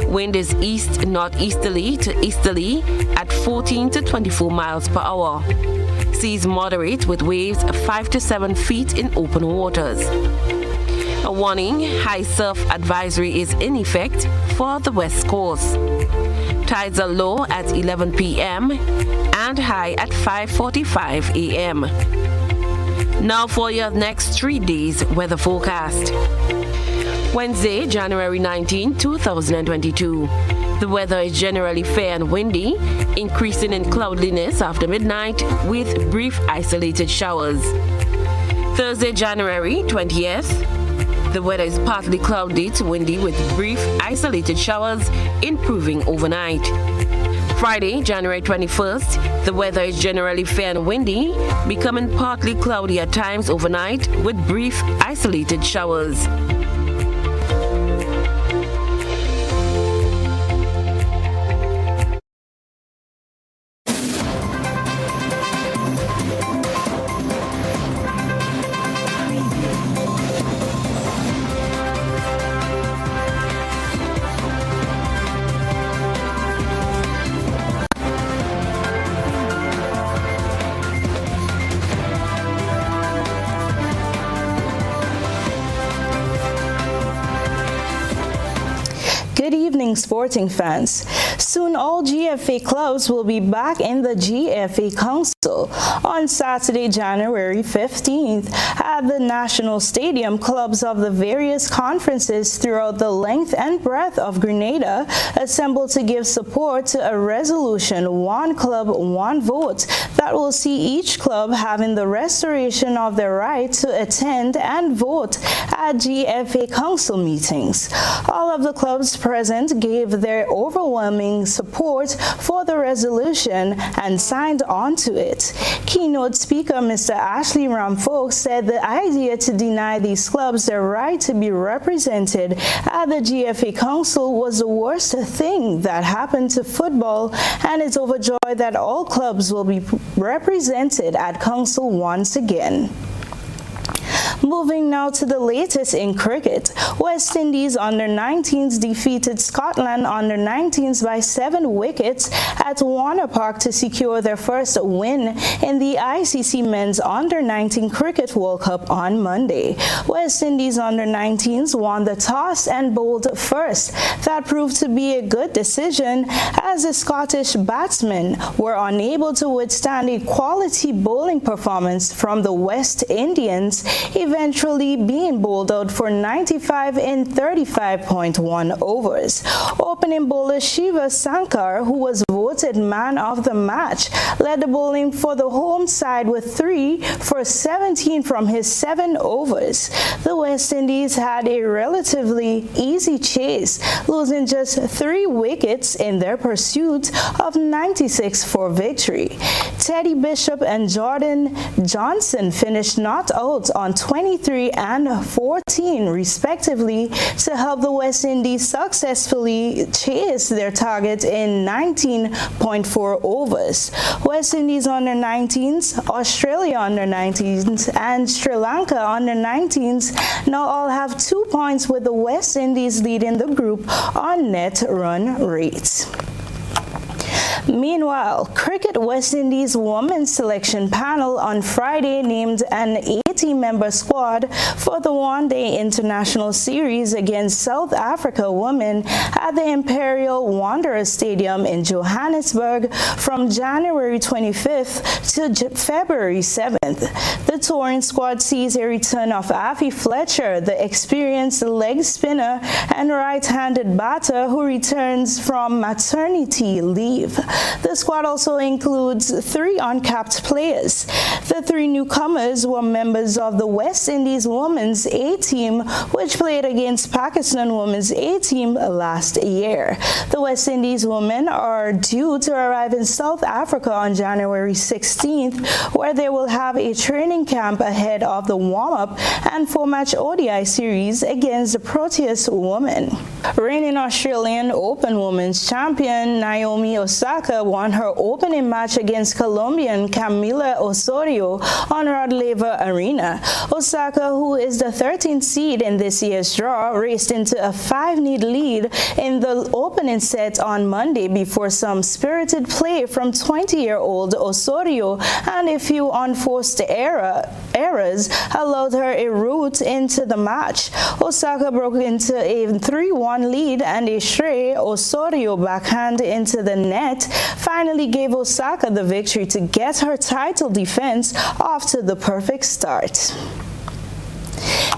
[SPEAKER 5] Wind is east-northeasterly to easterly at 14 to 24 miles per hour. Seas moderate with waves 5 to 7 feet in open waters. A warning, high surf advisory is in effect for the west coast. Tides are low at 11 p.m. and high at 5:45 a.m. Now for your next 3 days weather forecast. Wednesday, January 19, 2022. The weather is generally fair and windy, increasing in cloudiness after midnight with brief isolated showers. Thursday, January 20th. The weather is partly cloudy to windy with brief isolated showers, improving overnight. Friday, January 21st, the weather is generally fair and windy, becoming partly cloudy at times overnight with brief isolated showers.
[SPEAKER 1] Good evening, sporting fans. Soon all GFA clubs will be back in the GFA Council. On Saturday, January 15th, at the National Stadium, clubs of the various conferences throughout the length and breadth of Grenada assembled to give support to a resolution, One Club, One Vote, that will see each club having the restoration of their right to attend and vote at GFA Council meetings. All of the clubs present gave their overwhelming support for the resolution and signed on to it. Keynote speaker Mr. Ashley Ramfolk said the idea to deny these clubs their right to be represented at the GFA Council was the worst thing that happened to football, and is overjoyed that all clubs will be represented at Council once again. Moving now to the latest in cricket, West Indies under-19s defeated Scotland under-19s by 7 wickets at Warner Park to secure their first win in the ICC Men's Under-19 Cricket World Cup on Monday. West Indies under-19s won the toss and bowled first. That proved to be a good decision as the Scottish batsmen were unable to withstand a quality bowling performance from the West Indians, eventually being bowled out for 95 in 35.1 overs. Opening bowler Shiva Sankar, who was voted man of the match, led the bowling for the home side with 3 for 17 from his 7 overs. The West Indies had a relatively easy chase, losing just 3 wickets in their pursuit of 96 for victory. Teddy Bishop and Jordan Johnson finished not out on 23 and 14 respectively to help the West Indies successfully chase their target in 19.4 overs. West Indies under-19s, Australia under-19s, and Sri Lanka under-19s now all have 2 points, with the West Indies leading the group on net run rates. Meanwhile, Cricket West Indies women's selection panel on Friday named an 18-member squad for the one-day international series against South Africa women at the Imperial Wanderers Stadium in Johannesburg from January 25th to February 7th. The touring squad sees a return of Afi Fletcher, the experienced leg spinner and right-handed batter who returns from maternity leave. The squad also includes 3 uncapped players. The 3 newcomers were members of the West Indies Women's A-team, which played against Pakistan Women's A-team last year. The West Indies women are due to arrive in South Africa on January 16th, where they will have a training camp ahead of the warm-up and 4-match ODI series against the Proteas women. Reigning Australian Open Women's champion Naomi Osaka won her opening match against Colombian Camila Osorio on Rod Laver Arena. Osaka, who is the 13th seed in this year's draw, raced into a 5-need lead in the opening set on Monday before some spirited play from 20-year-old Osorio and a few unforced errors allowed her a route into the match. Osaka broke into a 3-1 lead and a stray Osorio backhand into the net finally gave Osaka the victory to get her title defense off to the perfect start.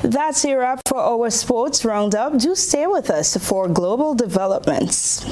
[SPEAKER 1] That's a wrap for our sports roundup. Do stay with us for global developments.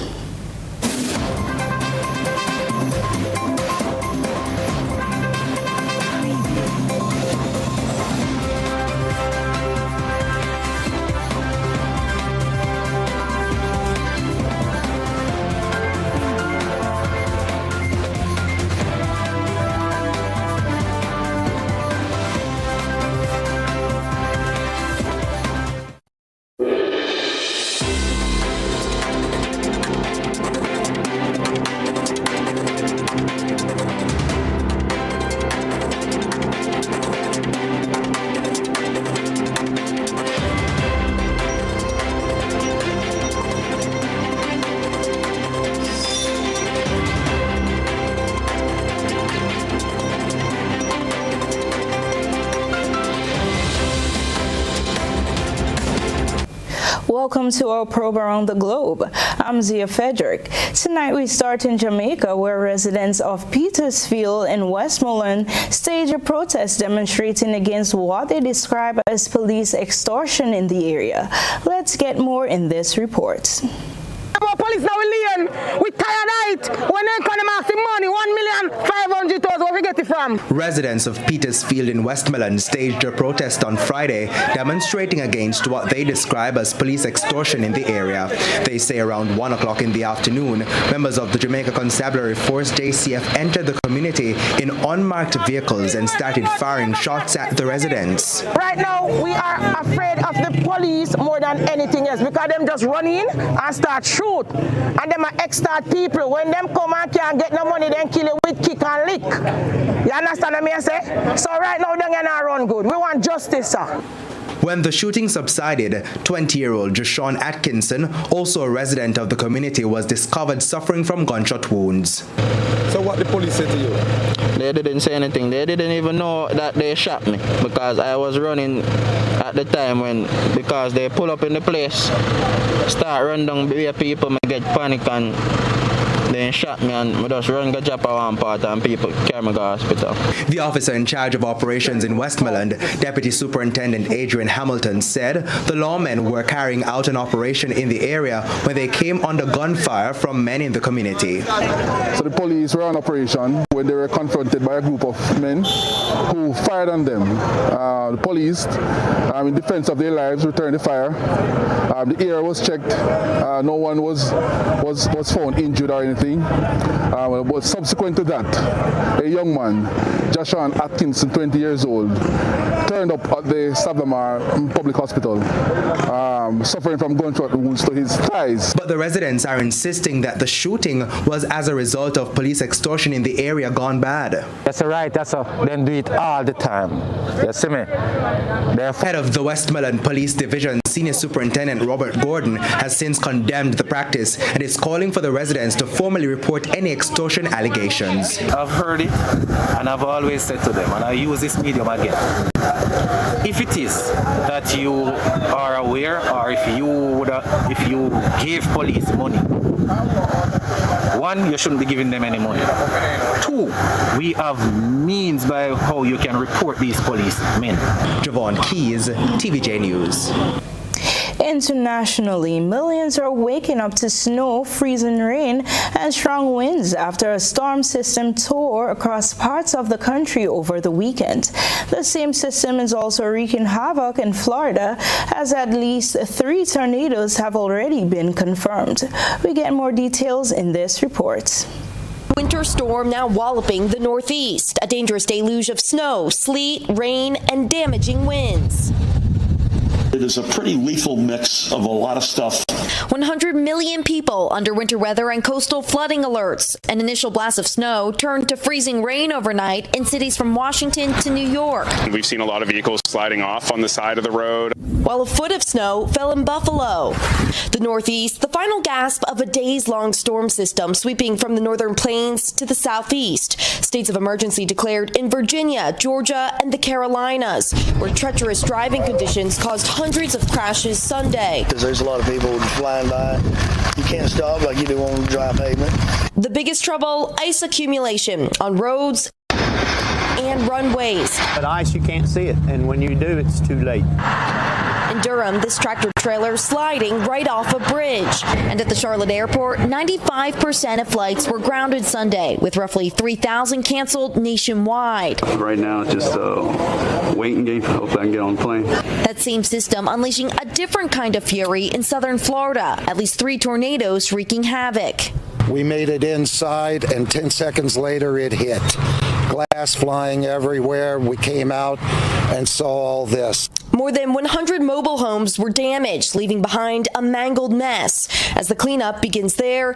[SPEAKER 1] Welcome to our program Around the Globe. I'm Zia Frederick. Tonight we start in Jamaica, where residents of Petersfield in Westmoreland staged a protest demonstrating against what they describe as police extortion in the area. Let's get more in this report.
[SPEAKER 3] Police now we tired of it. When they come and ask the money, 1,500,000, where we get it from?
[SPEAKER 10] Residents of Petersfield in Westmoreland staged a protest on Friday, demonstrating against what they describe as police extortion in the area. They say around 1 o'clock in the afternoon, members of the Jamaica Constabulary Force JCF entered the community in unmarked vehicles and started firing shots at the residents.
[SPEAKER 3] Right now, we are afraid of the police more than anything else because them just run in and start shoot. And them are extort people. When them come and can't get no money, then kill you with kick and lick. You understand what I say? So right now, they're not run good. We want justice, sir.
[SPEAKER 10] When the shooting subsided, 20-year-old Joshawn Atkinson, also a resident of the community, was discovered suffering from gunshot wounds.
[SPEAKER 12] So what the police said to you?
[SPEAKER 16] They didn't say anything. They didn't even know that they shot me because I was running at the time because they pull up in the place, start run down the people, me get panic and then shot me and me just run go drop one part and people carry me to hospital.
[SPEAKER 10] The officer in charge of operations in Westmoreland, Deputy Superintendent Adrian Hamilton, said the lawmen were carrying out an operation in the area when they came under gunfire from men in the community.
[SPEAKER 12] So the police were on operation when they were confronted by a group of men who fired on them. The police, in defense of their lives, returned the fire. The area was checked. No one was found injured or anything. But subsequent to that, a young man, Joshawn Atkinson, 20 years old, turned up at the Savamar Public Hospital, suffering from gunshot wounds to his thighs.
[SPEAKER 10] But the residents are insisting that the shooting was as a result of police extortion in the area gone bad.
[SPEAKER 17] That's right. They do it all the time.
[SPEAKER 6] You see me?
[SPEAKER 10] Head of the Westmoreland Police Division, Senior Superintendent Robert Gordon, has since condemned the practice and is calling for the residents to formally report any extortion allegations.
[SPEAKER 6] I've heard it, and I've always said to them, and I use this medium again. If it is that you are aware, or if you give police money, one, you shouldn't be giving them any money. Two, we have means by how you can report these policemen.
[SPEAKER 10] Javon Keys, TVJ News.
[SPEAKER 1] Internationally, millions are waking up to snow, freezing rain, and strong winds after a storm system tore across parts of the country over the weekend. The same system is also wreaking havoc in Florida, as at least 3 tornadoes have already been confirmed. We get more details in this report.
[SPEAKER 7] Winter storm now walloping the Northeast. A dangerous deluge of snow, sleet, rain, and damaging winds.
[SPEAKER 8] It is a pretty lethal mix of a lot of stuff.
[SPEAKER 7] 100 million people under winter weather and coastal flooding alerts. An initial blast of snow turned to freezing rain overnight in cities from Washington to New York.
[SPEAKER 9] We've seen a lot of vehicles sliding off on the side of the road.
[SPEAKER 7] While a foot of snow fell in Buffalo. The Northeast, the final gasp of a days-long storm system sweeping from the northern plains to the southeast. States of emergency declared in Virginia, Georgia, and the Carolinas, where treacherous driving conditions caused hundreds of crashes Sunday.
[SPEAKER 17] There's a lot of people flying by. You can't stop like you do on dry pavement.
[SPEAKER 7] The biggest trouble, ice accumulation on roads and runways.
[SPEAKER 19] But ice, you can't see it, and when you do, it's too late.
[SPEAKER 7] In Durham, this tractor trailer sliding right off a bridge. And at the Charlotte airport, 95% of flights were grounded Sunday, with roughly 3,000 canceled nationwide.
[SPEAKER 20] Right now, it's just a waiting game. Hope I can get on the plane.
[SPEAKER 7] That same system unleashing a different kind of fury in southern Florida. At least 3 tornadoes wreaking havoc.
[SPEAKER 21] We made it inside, and 10 seconds later, it hit. Glass flying everywhere. We came out and saw all this.
[SPEAKER 7] More than 100 mobile homes were damaged, leaving behind a mangled mess. As the cleanup begins there,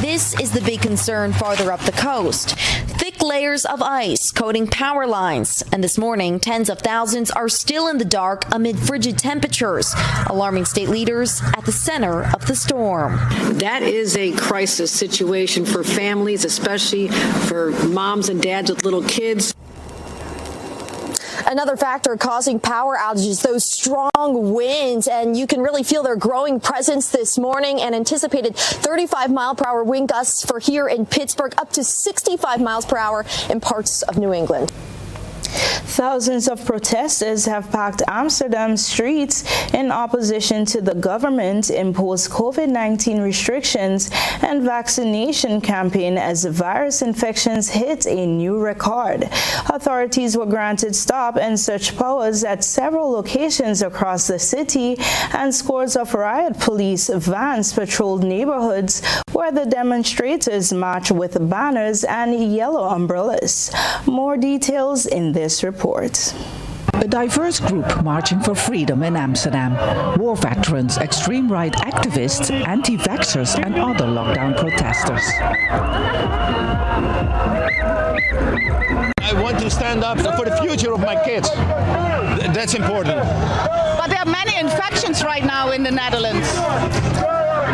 [SPEAKER 7] this is the big concern farther up the coast. Thick layers of ice coating power lines. And this morning, tens of thousands are still in the dark amid frigid temperatures, alarming state leaders at the center of the storm.
[SPEAKER 23] That is a crisis situation for families, especially for moms and dads with little kids.
[SPEAKER 7] Another factor causing power outages, those strong winds, and you can really feel their growing presence this morning. And anticipated 35-mile-per-hour wind gusts for here in Pittsburgh, up to 65 miles per hour in parts of New England.
[SPEAKER 1] Thousands of protesters have packed Amsterdam streets in opposition to the government-imposed COVID-19 restrictions and vaccination campaign as virus infections hit a new record. Authorities were granted stop and search powers at several locations across the city, and scores of riot police vans patrolled neighborhoods where the demonstrators marched with banners and yellow umbrellas. More details in this report.
[SPEAKER 30] A diverse group marching for freedom in Amsterdam. War veterans, extreme right activists, anti-vaxxers and other lockdown protesters.
[SPEAKER 31] I want to stand up for the future of my kids. That's important.
[SPEAKER 32] But there are many infections right now in the Netherlands.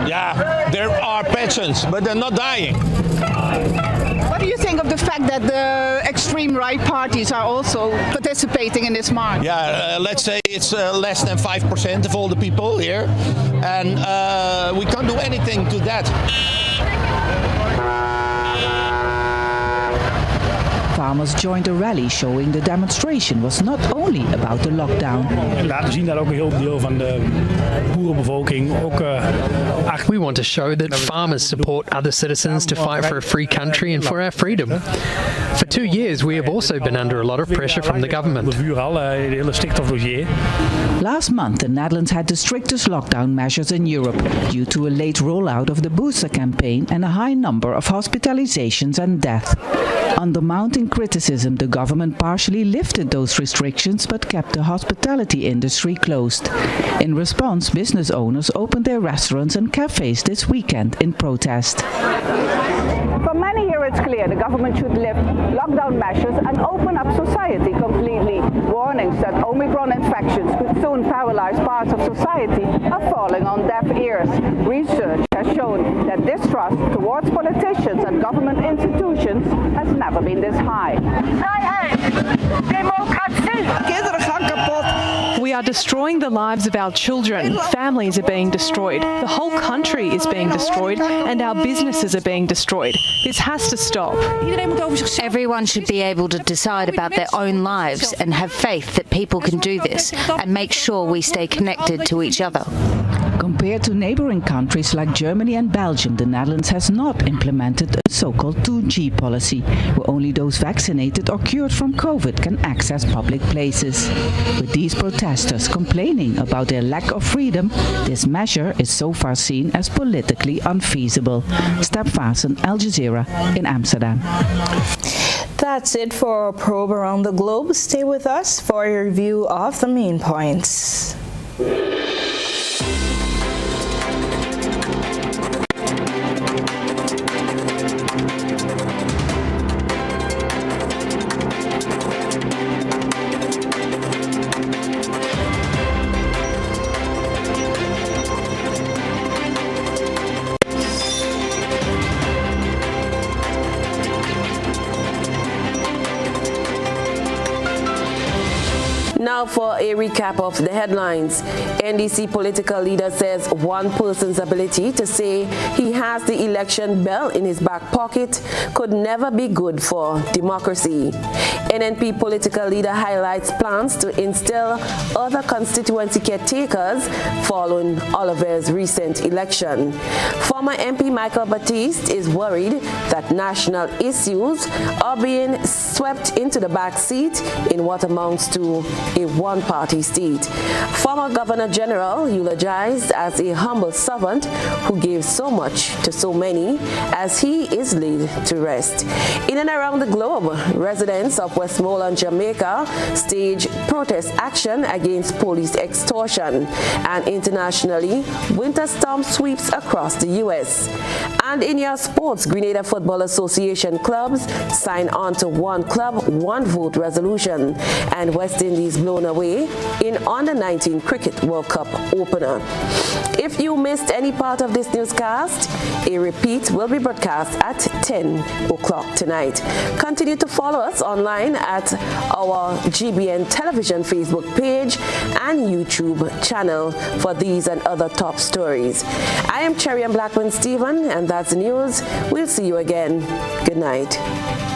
[SPEAKER 31] Yeah, there are patients, but they're not dying.
[SPEAKER 32] What do you think of the fact that the extreme right parties are also participating in this march?
[SPEAKER 31] Yeah, let's say it's less than 5% of all the people here, and we can't do anything to that.
[SPEAKER 30] Farmers joined a rally showing the demonstration was not only about the lockdown.
[SPEAKER 33] Laten zien dat ook een heel deel van de boerenbevolking ook.
[SPEAKER 34] We want to show that farmers support other citizens to fight for a free country and for our freedom. For 2 years, we have also been under a lot of pressure from the government.
[SPEAKER 30] Last month, the Netherlands had the strictest lockdown measures in Europe due to a late rollout of the booster campaign and a high number of hospitalizations and deaths. Under mounting criticism, the government partially lifted those restrictions but kept the hospitality industry closed. In response, business owners opened their restaurants and cafes this weekend in protest.
[SPEAKER 32] For many here it's clear the government should lift lockdown measures and open up society completely. Warnings that Omicron infections could soon paralyze parts of society are falling on deaf ears. Research has shown that distrust towards politicians and government institutions has never been this high.
[SPEAKER 2] We are destroying the lives of our children. Families are being destroyed. The whole country is being destroyed, and our businesses are being destroyed. This has to stop.
[SPEAKER 4] Everyone should be able to decide about their own lives and have faith that people can do this and make sure we stay connected to each other.
[SPEAKER 30] Compared to neighboring countries like Germany and Belgium, the Netherlands has not implemented a so-called 2G policy, where only those vaccinated or cured from COVID can access public places. With these protesters complaining about their lack of freedom, this measure is so far seen as politically unfeasible. Step Vassen, Al Jazeera in Amsterdam.
[SPEAKER 1] That's it for our probe around the globe. Stay with us for a review of the main points.
[SPEAKER 5] Now for a recap of the headlines. NDC political leader says one person's ability to say he has the election bell in his back pocket could never be good for democracy. NNP political leader highlights plans to instill other constituency caretakers following Oliver's recent election. Former MP Michael Batiste is worried that national issues are being swept into the back seat in what amounts to a one-party state. Former Governor General eulogized as a humble servant who gave so much to so many as he is laid to rest. In and around the globe, residents of Westmoreland, Jamaica stage protest action against police extortion, and internationally, winter storm sweeps across the U.S. And in your sports, Grenada Football Association clubs sign on to one club, one vote resolution, and West Indies blown away in Under-19 Cricket World Cup opener. If you missed any part of this newscast, a repeat will be broadcast at 10 o'clock tonight. Continue to follow us online at our GBN television Facebook page and YouTube channel for these and other top stories. I am Cherrian Blackman-Stephen, and that's the news. We'll see you again. Good night.